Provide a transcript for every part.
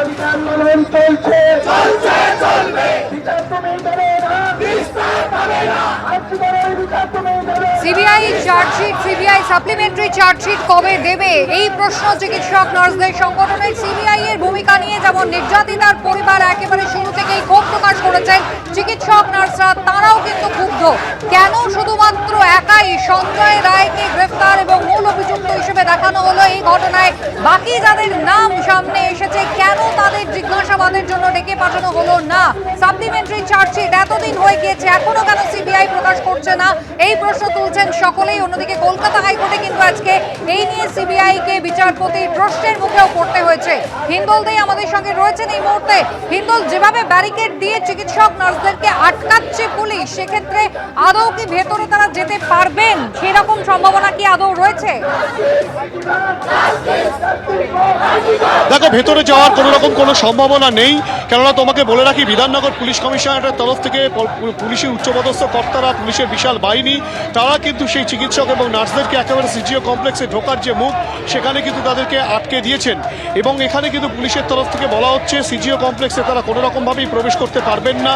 আন্দোলন চলছে, চলবে, বিচার তুমি দেবে না, বিচার পাবে না, আজকের বিচার তুমি দেবে। CBI chargesheet, CBI supplementary chargesheet কবে দেবে এই প্রশ্ন চিকিৎসক নার্সদের সংগঠনের সিবিআই এর ভূমিকা নিয়ে যেমন নির্যাতিতার পরিবার একেবারে শুরু থেকেই ক্ষোভ প্রকাশ করেছেন চিকিৎসক নার্সরা, তারাও কিন্তু ক্ষুব্ধ। কেন শুধুমাত্র একাই সঞ্জয় রায়কে গ্রেফতার এবং মূল অভিযুক্ত হিসেবে দেখানো হলো এই ঘটনায়, বাকি যাদের নাম সামনে এসেছে কেন তাদের জিজ্ঞাসাবাদের জন্য ডেকে পাঠানো হলো না? সাপ্লিমেন্টারি চার্জশিট এতদিন হয়ে গিয়েছে, এখনো কেন সিবিআই প্রকাশ করছে না এই প্রশ্ন তুলছেন সকলেই। অন্যদিকে কলকাতা হাইকোর্টে কিন্তু আজকে এই নিয়ে সিবিআই কে বিচারপতির প্রশ্নের মুখেও পড়তে হয়েছে। হিন্দল দেই আমাদের সঙ্গে রয়েছেন এই মুহূর্তে। হিন্দল, যেভাবে ব্যারিকেড দিয়ে চিকিৎসক নার্সদেরকে আটকাচ্ছে পুলিশ, সেক্ষেত্রে আদৌ কি ভেতরে তারা যেতে পারবেন সেরকম সম্ভাবনা কি আদৌ রয়েছে? দেখো, ভেতরে যাওয়ার কোনো সম্ভাবনা নেই, কেননা তোমাকে বলে রাখি বিধাননগর পুলিশ কমিশনারের তরফ থেকে পুলিশের উচ্চপদস্থ কর্তারা, পুলিশের বিশাল বাহিনী, তারা কিন্তু সেই চিকিৎসক এবং নার্সদেরকে একেবারে সিজিও কমপ্লেক্সে ঢোকার যে মুখ সেখানে কিন্তু তাদেরকে আটকে দিয়েছেন। এবং এখানে কিন্তু পুলিশের তরফ থেকে বলা হচ্ছে সিজিও কমপ্লেক্সে তারা কোনো রকমভাবেই প্রবেশ করতে পারবেন না।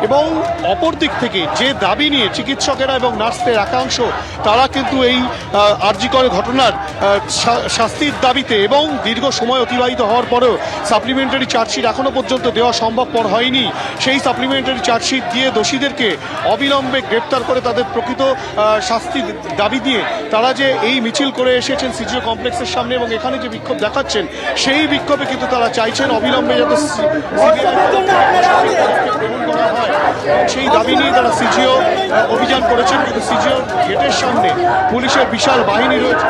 এবং অপর দিক থেকে যে দাবি নিয়ে চিকিৎসকেরা এবং নার্সদের একাংশ তারা কিন্তু এই আরজিকর ঘটনার শাস্তির দাবিতে এবং দীর্ঘ সময় অতিবাহিত হওয়ার পরেও সাপ্লিমেন্টারি চার্জশিট এখনও পর্যন্ত দেওয়া সম্ভবপর হয়নি। সেই সাপ্লিমেন্টারি চার্জশিট দিয়ে দোষীদেরকে অবিলম্বে গ্রেপ্তার করে তাদের প্রকৃত শাস্তির দাবি দিয়ে তারা যে এই মিছিল করে এসেছেন সিজিও কমপ্লেক্সের সামনে এবং এখানে যে বিক্ষোভ দেখাচ্ছেন, সেই বিক্ষোভে কিন্তু তারা চাইছেন অবিলম্বে যাতে গ্রহণ করা হয়। সেই দাবি নিয়ে তারা সিজিও অভিযান করেছেন, কিন্তু সিজিও গেটের সামনে পুলিশের বিশাল বাহিনী রয়েছে।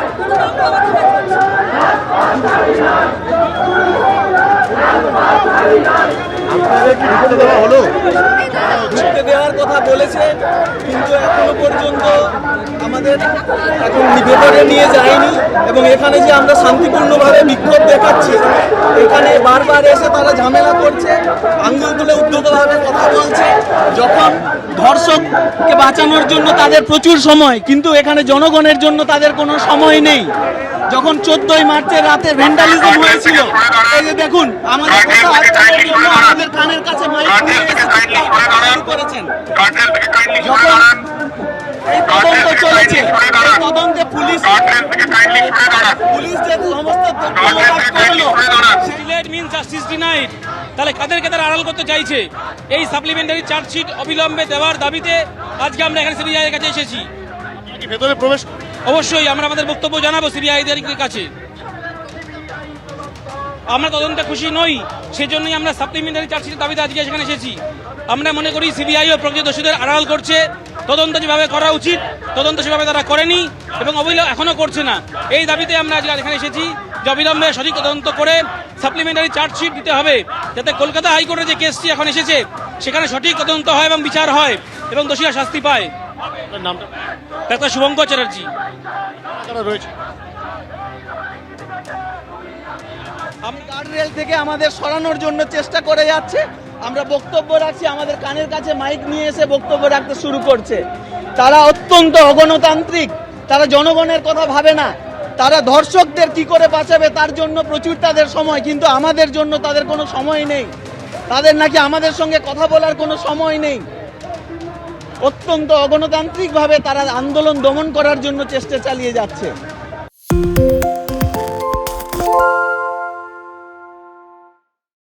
দেওয়ার কথা বলেছে, কিন্তু এখনো পর্যন্ত আমাদের এখন ভেতরে নিয়ে যায়নি। এবং এখানে যে আমরা শান্তিপূর্ণভাবে বিক্ষোভ দেখাচ্ছি, এখানে বারবার এসে তারা ঝামেলা করছে, আঙ্গুল তুলে উদ্যতভাবে কথা বলছে। যখন ধর্ষককে বাঁচানোর জন্য তাদের প্রচুর সময়, কিন্তু এখানে জনগণের জন্য তাদের কোনো সময় নেই। যখন 14ই মার্চের রাতে ভ্যান্ডালিজম হয়েছিল, এই যে দেখুন আমাদের আমাদের কানের কাছে মাইক নিয়ে এসে করেছেন। যখন এই তদন্ত চলেছে, এই তদন্তে পুলিশ যে সমস্ত তাহলে কাদেরকে তারা আড়াল করতে চাইছে? এই সাপ্লিমেন্টারি চার্জশিট অবিলম্বে দেওয়ার দাবিতে আজকে আমরা এখানে সিবিআই এর কাছে এসেছি। ভেতরে প্রবেশ অবশ্যই আমরা আমাদের বক্তব্য জানাবো সিবিআইদের কাছে। আমরা তদন্তে খুশি নই, সেজন্যই আমরা সাপ্লিমেন্টারি চার্জশিটের দাবিতে আজকে সেখানে এসেছি। আমরা মনে করি সিবিআই ও প্রকৃত দোষীদের আড়াল করছে। তদন্ত যেভাবে করা উচিত তদন্ত সেভাবে তারা করেনি এবং এখনো করছে না। এই দাবিতে আমরা আজকে এখানে এসেছি যে অবিলম্বে সঠিক তদন্ত করে সাপ্লিমেন্টারি চার্জশিট দিতে হবে, যাতে কলকাতা হাইকোর্টের যে কেসটি এখন এসেছে সেখানে সঠিক তদন্ত হয় এবং বিচার হয় এবং দোষীরা শাস্তি পায়। নামটা ডাক্তার শুভঙ্কর চ্যাটার্জি। রয়েছে গার্ডরেল থেকে আমাদের সরানোর জন্য চেষ্টা করে যাচ্ছে। আমরা বক্তব্য রাখছি, আমাদের কানের কাছে মাইক নিয়ে এসে বক্তব্য রাখতে শুরু করছে। তারা অত্যন্ত অগণতান্ত্রিক, তারা জনগণের কথা ভাবে না। তারা ধর্ষকদের কি করে বাঁচাবে তার জন্য প্রচুর তাদের সময়, কিন্তু আমাদের জন্য তাদের কোনো সময় নেই। তাদের নাকি আমাদের সঙ্গে কথা বলার কোনো সময় নেই। অত্যন্ত অগণতান্ত্রিকভাবে তারা আন্দোলন দমন করার জন্য চেষ্টা চালিয়ে যাচ্ছে।